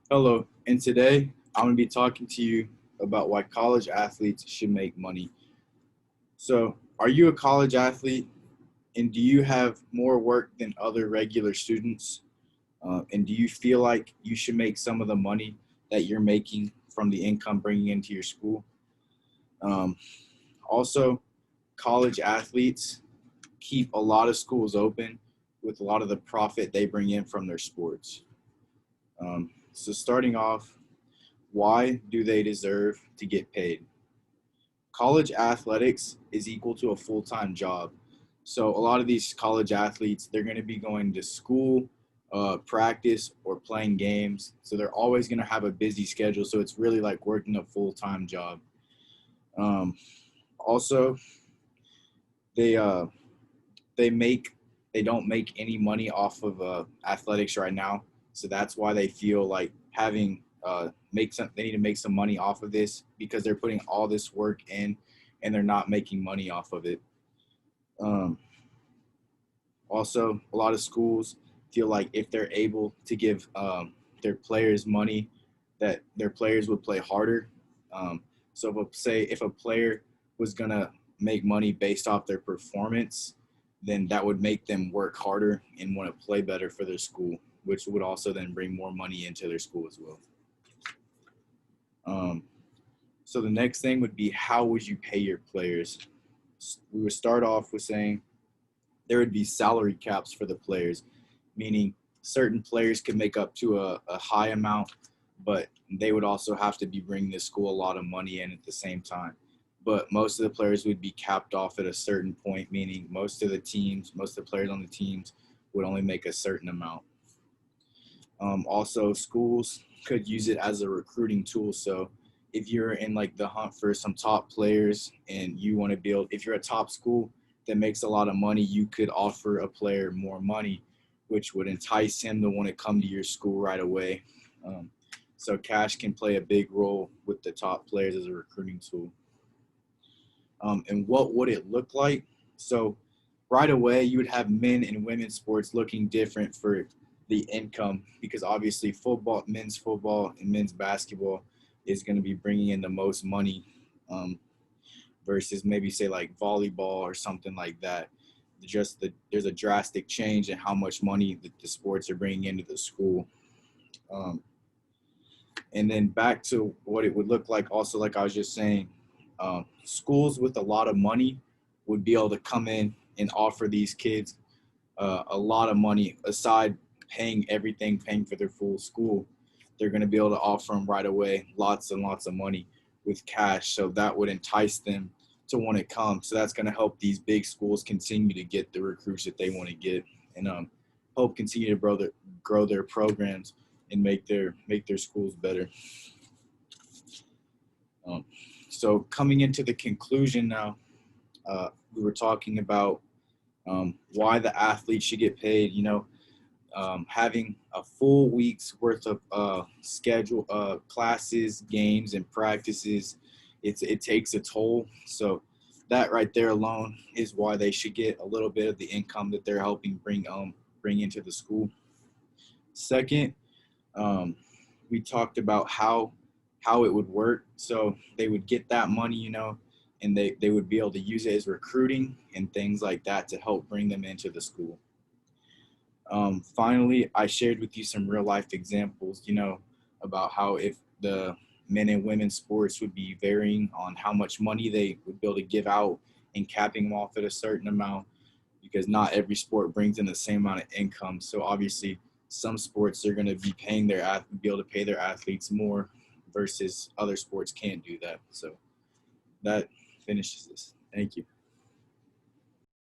Hello, and today I'm going to be talking to you about why college athletes should make money. So, are you a college athlete and do you have more work than other regular students? And do you feel like you should make some of the money that you're making from the income bringing into your school? Um, Also, college athletes keep a lot of schools open with a lot of the profit they bring in from their sports. So, starting off, why do they deserve to get paid? College athletics is equal to a full-time job. So a lot of these college athletes, they're going to be going to school, practice, or playing games. So they're always going to have a busy schedule. So it's really like working a full-time job. Um, Also, they uh, they make they don't make any money off of athletics right now. So that's why they feel like having make some. They need to make some money off of this because they're putting all this work in, and they're not making money off of it. Um, Also, a lot of schools feel like if they're able to give their players money, that their players would play harder. So, if a player was gonna make money based off their performance, then that would make them work harder and want to play better for their school, which would also then bring more money into their school as well. Um, so the next thing would be, how would you pay your players? We would start off with saying there would be salary caps for the players, meaning certain players could make up to a high amount, but they would also have to be bringing the school a lot of money in at the same time. But most of the players would be capped off at a certain point, meaning most of the players on the teams would only make a certain amount. Also, schools could use it as a recruiting tool. So if you're in like the hunt for some top players and you want to build, if you're a top school that makes a lot of money, you could offer a player more money, which would entice him to want to come to your school right away. Um, so cash can play a big role with the top players as a recruiting tool. And what would it look like? So right away, you would have men and women's sports looking different for the income because obviously football, and men's basketball is going to be bringing in the most money versus maybe say like volleyball or something like that. There's a drastic change in how much money the sports are bringing into the school. Um, and then back to what it would look like, also, like I was just saying, schools with a lot of money would be able to come in and offer these kids a lot of money aside paying everything, paying for their full school. They're going to be able to offer them right away lots and lots of money with cash. So that would entice them to want to come. So that's going to help these big schools continue to get the recruits that they want to get, and help continue to grow their programs and make their schools better. Um, so coming into the conclusion now, we were talking about why the athletes should get paid. Having a full week's worth of schedule, classes, games, and practices, it takes a toll. So that right there alone is why they should get a little bit of the income that they're helping bring into the school. Second, um, we talked about how it would work. So they would get that money, and they would be able to use it as recruiting and things like that to help bring them into the school. Finally, I shared with you some real life examples, about how if the men and women sports would be varying on how much money they would be able to give out and capping them off at a certain amount because not every sport brings in the same amount of income. So obviously, some sports are going to be be able to pay their athletes more versus other sports can't do that. So that finishes this. Thank you.